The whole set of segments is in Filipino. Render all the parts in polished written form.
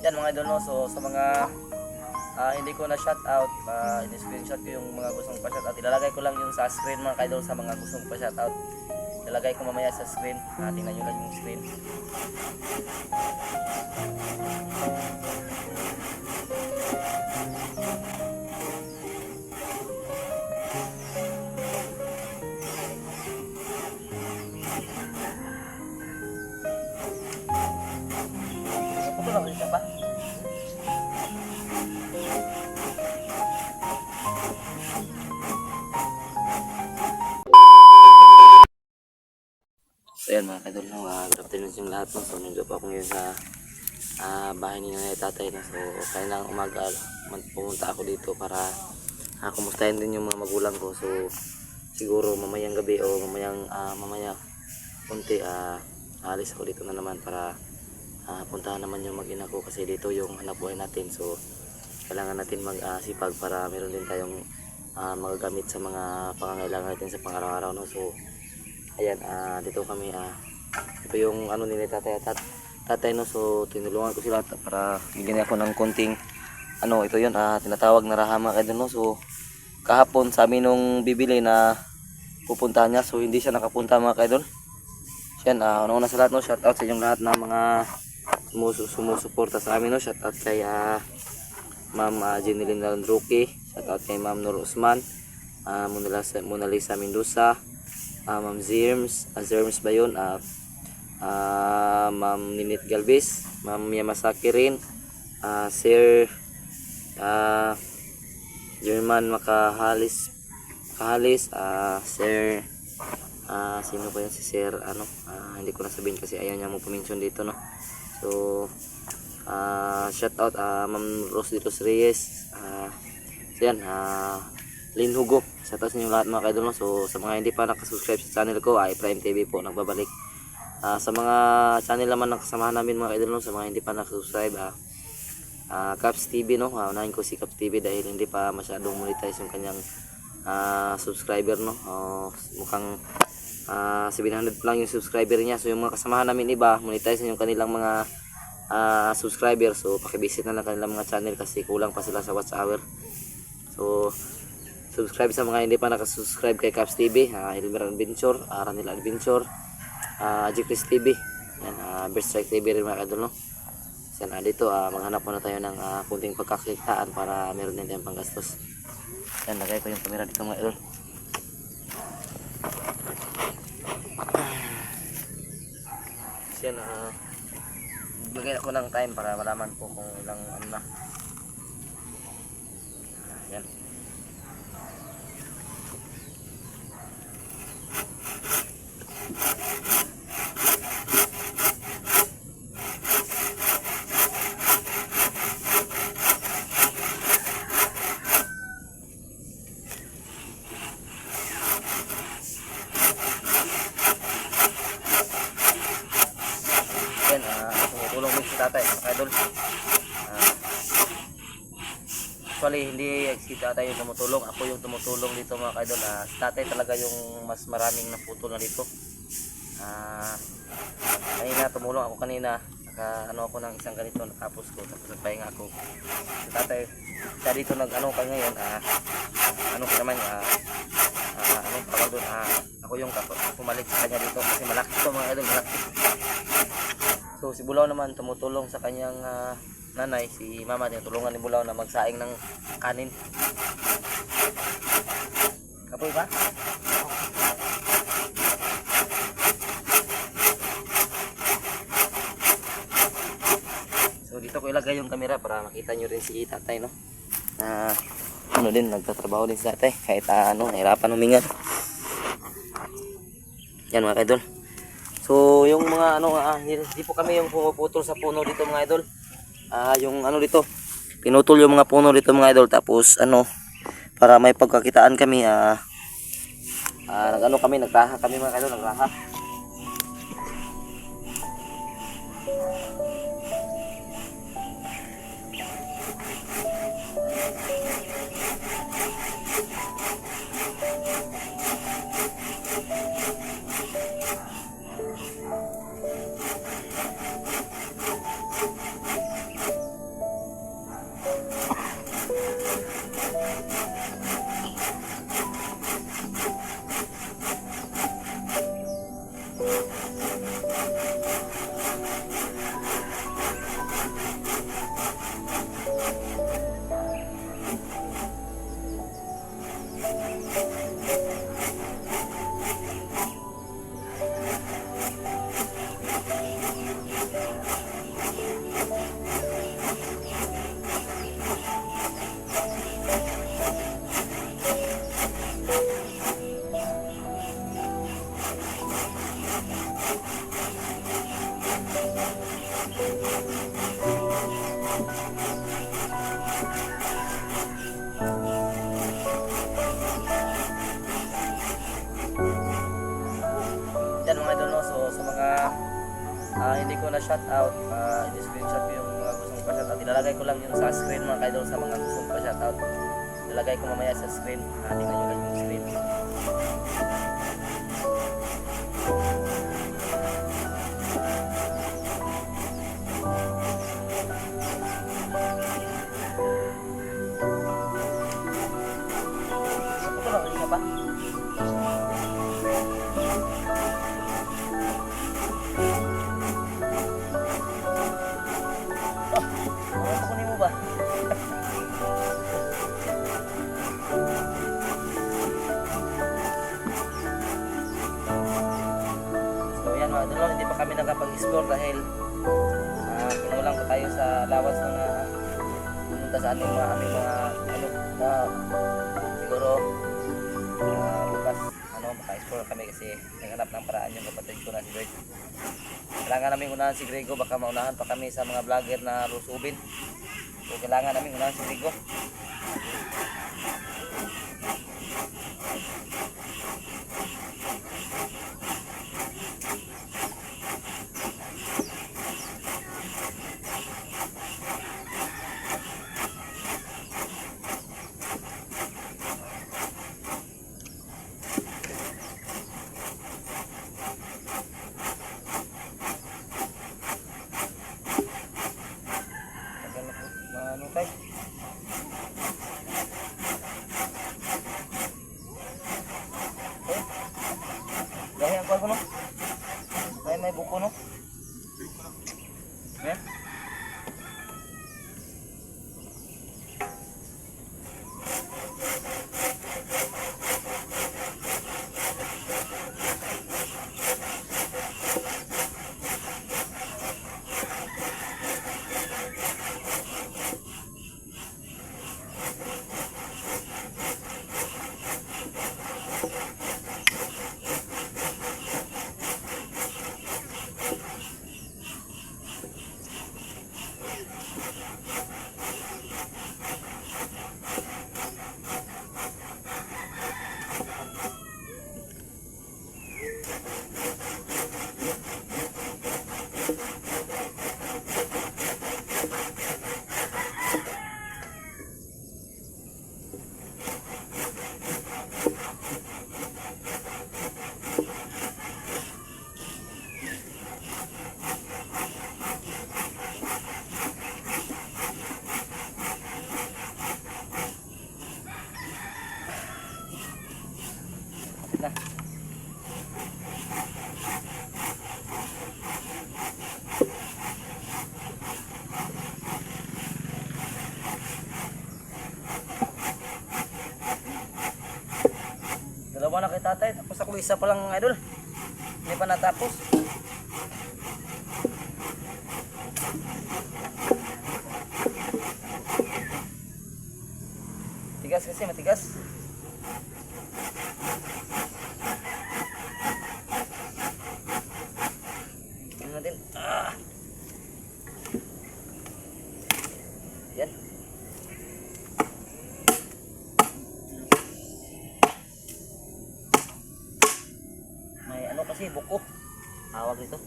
yan mga idol, no? So sa mga hindi ko na shout out, in-screenshot ko yung mga gustong pa shout out. Ilalagay ko lang yung sa screen mga idol sa mga gustong pa shout out. Ilalagay ko mamaya sa screen. Tingnan nyo lang yung screen. Ito lang ulit pa. So yan mga kadol, no? Good afternoon sa lahat, no? So nandito po ako ngayon sa bahay ni nanay tatay, no? So kailangang umaga pumunta ako dito para kumustahin din yung mga magulang ko. So siguro mamayang gabi o mamaya kunti alis ako dito na naman para puntahan naman yung mag-ina ko, kasi dito yung hanap buhay natin. So kailangan natin magsipag para meron din tayong magagamit sa mga pangangailangan natin sa pang-araw-araw, no? So ayan, dito kami, ito yung ano ni tatay, no? So tinulungan ko sila para bigyan ako ng konting ito yun, tinatawag na rahama kayo, no? So kahapon sabi nung bibili na pupuntahan niya, so hindi siya nakapunta mga kaidol. Yan, una sa lahat, no? Shout out sa inyong lahat na mga sumusuporta sa amin, no? Shout out kay Ma'am Jeneline Landruki, shout out kay Ma'am Nur Usman, Mona Lisa Mendoza, Ma'am Zirms ba yun? Ma'am Ninit Galvez, Ma'am Yamasaki rin, Sir German Makahalis, Sir sino pa yun, si Sir hindi ko na sabihin kasi ayaw niya mo pumention dito, no? So shout out Ma'am Rosy Reyes, so yan, Lin Hugo, shout out sa inyo lahat mga kaidol, no? So sa mga hindi pa nakasubscribe sa channel ko, Prime TV po nagbabalik. Sa mga channel naman na kasamahan namin mga kaidol, no? Sa mga hindi pa nakasubscribe, Caps TV, no? Unahin ko si Caps TV dahil hindi pa masyadong monetize yung kanyang subscriber, no? Mukhang 700 lang yung subscriber niya. So yung mga kasamahan namin iba monetize yung kanilang mga subscriber. So pakivisit na lang kanilang mga channel kasi kulang pa sila sa watch hour. So subscribe sa mga hindi pa nakasubscribe kay Caps TV, Elmer Adventure, Ranil Adventure, Jikris TV, yan, Best Strike TV rin mga kadol, no? Yan, dito maghanap muna tayo ng kunting pagkakitaan para meron din tayong panggastos. Yan, lagay ko yung camera dito mga kadol. Yan, bigyan ako ng time para malaman ko kung ilang na. Yan. Tumutulong din si tatay mga idol. Actually hindi si tatay yung tumutulong, ako yung tumutulong dito mga idol. Si tatay talaga yung mas maraming naputol na dito. Kanina tumulong ako kanina, ako ng isang ganito, natapos ko, tapos nagpahinga ako. Si tatay siya dito ka ngayon, naman tawag doon, ako yung pumalit sa kanya dito kasi malaki ito mga idol, malaki. So si Bulaw naman tumutulong sa kanyang nanay, si mama, tinutulungan ni Bulaw na magsaing ng kanin. Kapoy ba? So dito ko ilagay yung camera para makita nyo rin si tatay, no? Nagtatrabaho din si tatay kahit nahirapan huminga. Yan mga idol. So yung mga hindi po kami yung pumuputol sa puno dito mga idol. Yung dito, pinutol yung mga puno dito mga idol, tapos para may pagkakitaan kami, nagraha kami mga idol, nagraha. Yan mga idol, no? So sa mga hindi ko na shout out, i-screenshot ko yung mga gustong pa-shout out. Ilalagay ko lang yung sa screen mga idol sa mga gustong pa-shout out. Ilalagay ko mamaya sa screen. Tingnan nyo lang yung screen. Ito lang, hindi na ba? Kukunin mo ba? So yan mga idol, hindi pa kami nakapag-explore dahil kinulang pa tayo sa lawas na pumunta sa aming mga siguro bukas maka-explore kami kasi naghanap ng paraan yung kapatid ko na si Greg. Kailangan namin unahan si Grego, baka maunahan pa kami sa mga vlogger na lusubin. So kailangan namin unahan si Grego. Ano tayo? Dahil ang kuwan ko no? Dahil may buko no? Eh? Na. Dalawa na kay tatay, tapos ako isa pa lang idol. Hindi pa natapos. Tigas kasi, matigas. Natin. Yan. May ano kasi buko. Tawag nito.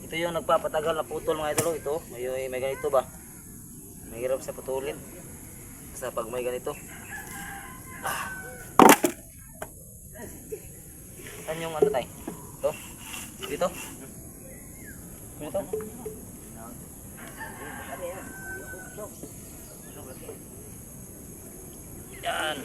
Ito yung nagpapatagal na putol mga idol. Ito, may ganito ba? Mahirap sa putulin. Basta pag may ganito. Saan yung ano tayo? Ito? Dito? Ito. Yan.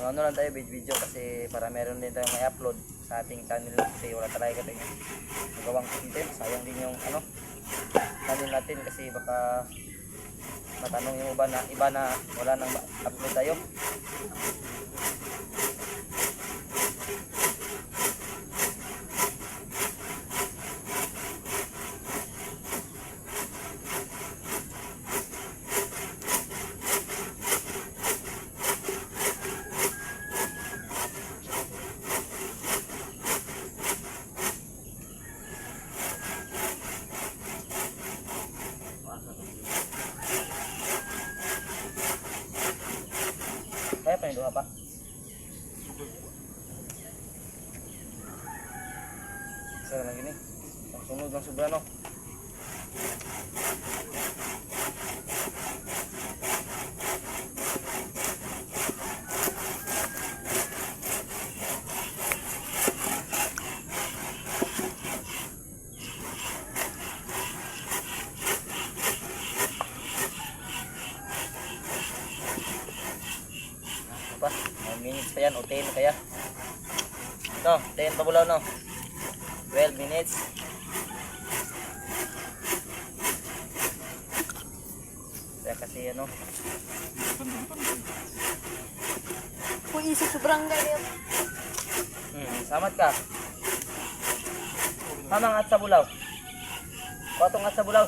Ano lang tayo video kasi para meron din tayong may upload sa ating channel kasi wala talaga tayo magawang content. Sayang din yung channel natin kasi baka matanong yung iba na wala nang upload tayo. Kaya pa yung duha pa. Isa naman gini. Ang sunod ng sobra no. Pa, 9 minutes pa yan o 10 kaya. No, 10 pa bulaw no. 12 minutes. Kaya kasi ano. Kung isip sobrang galit. Samat ka. Mamang at sa bulaw. Patong at sa bulaw.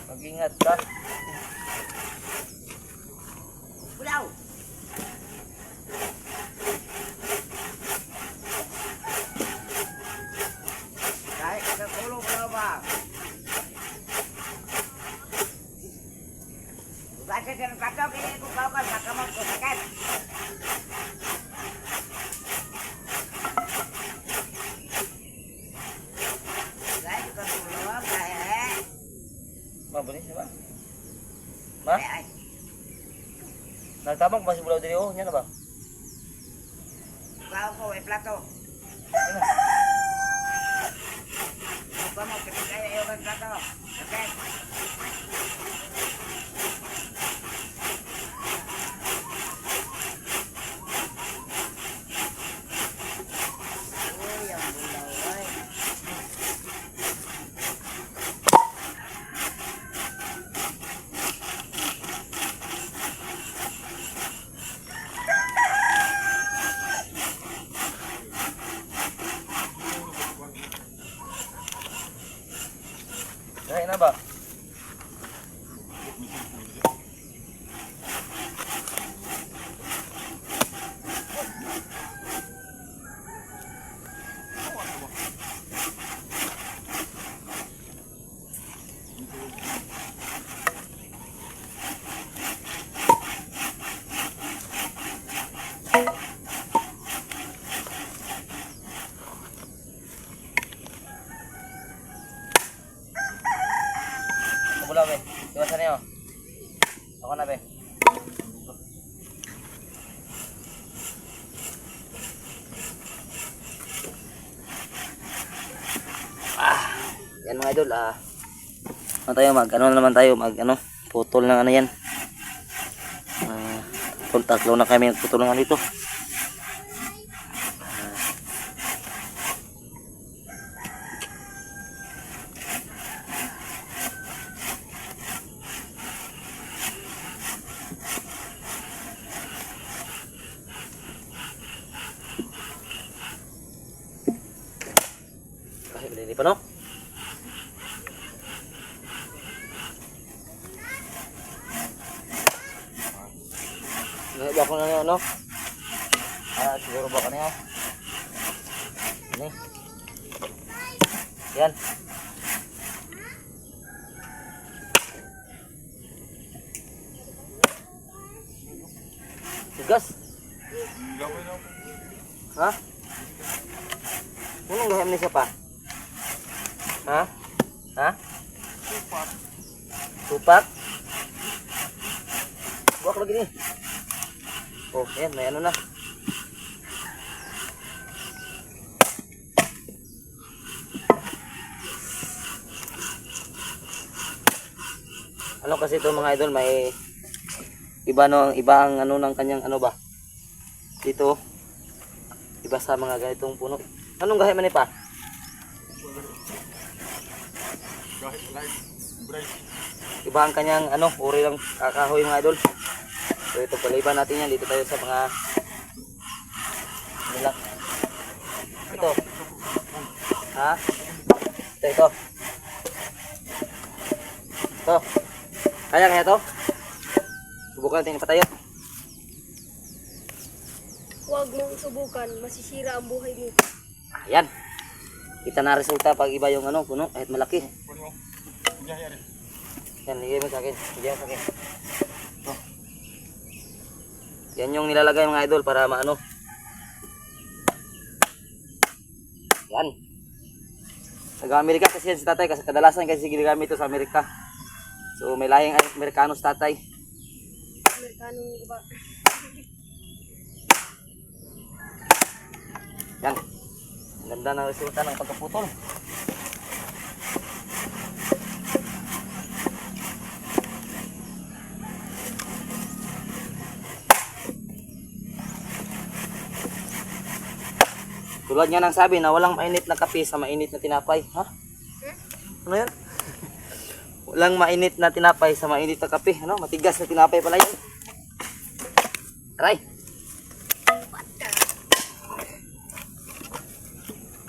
Mag-ingat ka. Bulaw. Kahit sa tulong bulaw ba? Baca jangan kacau kini aku kau kan kakak mau sakit. Saya juga bulaw saya. Ma, bunin siya ba? Ma? Nagtabang pa si bulaw diri oh, nya na ba? Kau kau plato. Ano? kayo yung plato. Okay. Uy, ang bulaw ay. Dahil na ba? Bulaw, be. Iwasan niyo. Ako na, be. Yan mga idol, ano tayo ano naman tayo putol ng ano yan. Tatlo na kami putol ng ano dito. Kahit hindi pa no? Ba ko na ano? Siguro ba kanyo? Ini. Yan. Tigas. Ha? Anong gaham ni siya pa? Ha? Ha? Tupak. Tupak? Buwak lagi nih. Oh, yan, may ano na. Ano kasi ito mga idol, may iba ang ano ng kanyang ano ba? Dito. Iba sa mga ganitong puno. Anong gahe man pa? Iba ang kanyang ano, uri ng kakahoy mga idol. So ito paliban natin yan. Dito tayo sa mga nila. Ito. Ha? Ito. Ito. Kaya to? Subukan natin ipatayo. Huwag mong subukan, masisira ang buhay mo. Ayan. Kita na resulta pag iba yung ano, puno, kahit malaki. Yan, ligay mo sa akin. Ligay mo sa akin. Oh. Yan yung nilalagay mga idol para maano. Yan. Nag-Amerika kasi yan si tatay. Kasi kadalasan kasi ginagamit ito sa Amerika. So may lahing Amerikano si tatay. Amerikanong iba. Yan. Ang ganda ng resulta ng pagkaputol. Tulad nga ng sabi na walang mainit na kape sa mainit na tinapay. Ha? Ano yan? Walang mainit na tinapay sa mainit na kape. Ano? Matigas na tinapay pala yan. Aray!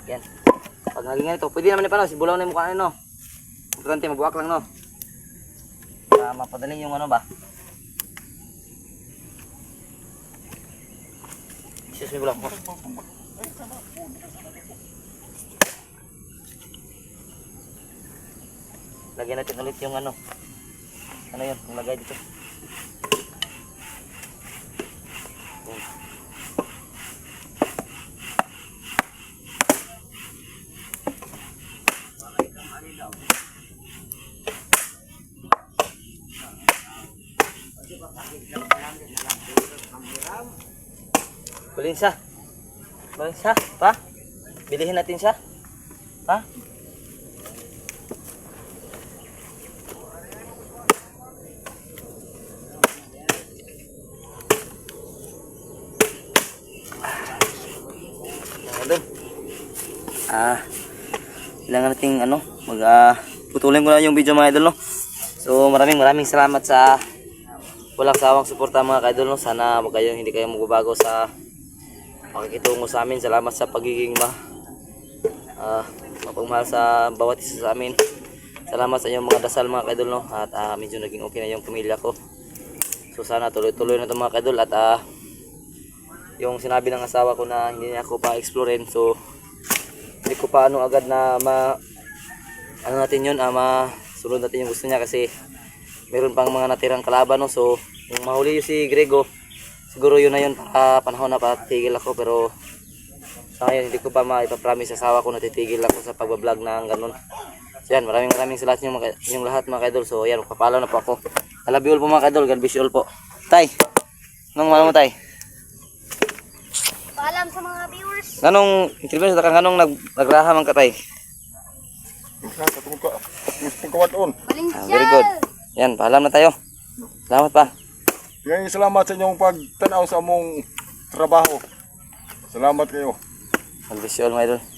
Yan. Pag naging ganito, pwede naman pa no, si bulaw na yung mukha no. Importante, mabuwak lang no. Para mapadali yung ano ba. Excuse me bulaw. Lagyan natin ulit yung ano. Ano yun, yung lagay dito. Bilhin siya. Bilhin siya, pa? Bilihin natin siya. Pa? idol. Kailangan nating putulin ko na yung video mga idol, no. So maraming salamat sa walang sawang suporta mga idol, no. Sana hindi kayo magbabago sa pakikitungo sa amin. Salamat sa pagiging mapagmahal sa bawat isa sa amin. Salamat sa inyong mga dasal mga idol, no. At medyo naging okay na yung pamilya ko. So sana tuloy-tuloy na ito mga idol. At yung sinabi ng asawa ko na hindi niya ako pa-explorein, so hindi ko pa agad na natin yun, masunod natin yung gusto niya kasi meron pang mga natirang kalaban, no. So yung mahuli si Grego, siguro yun na yun, para panahon na patigil ako, pero sa ngayon hindi ko pa maipapromise sa asawa ko na titigil ako sa pagbablog na ganun. So yan, maraming salamat yung lahat mga idol. So yan, magpapalaw na po ako. I love you all po mga idol, God bless you all po. Tay, anong malo mo tay? Paalam sa mga viewers. Anong interview sa kanong nagraha man ka tay? Very good. Yan, paalam na tayo. Salamat pa. Salamat sa inyong pagtanaw sa among trabaho. Salamat kayo. God bless you all mga idol.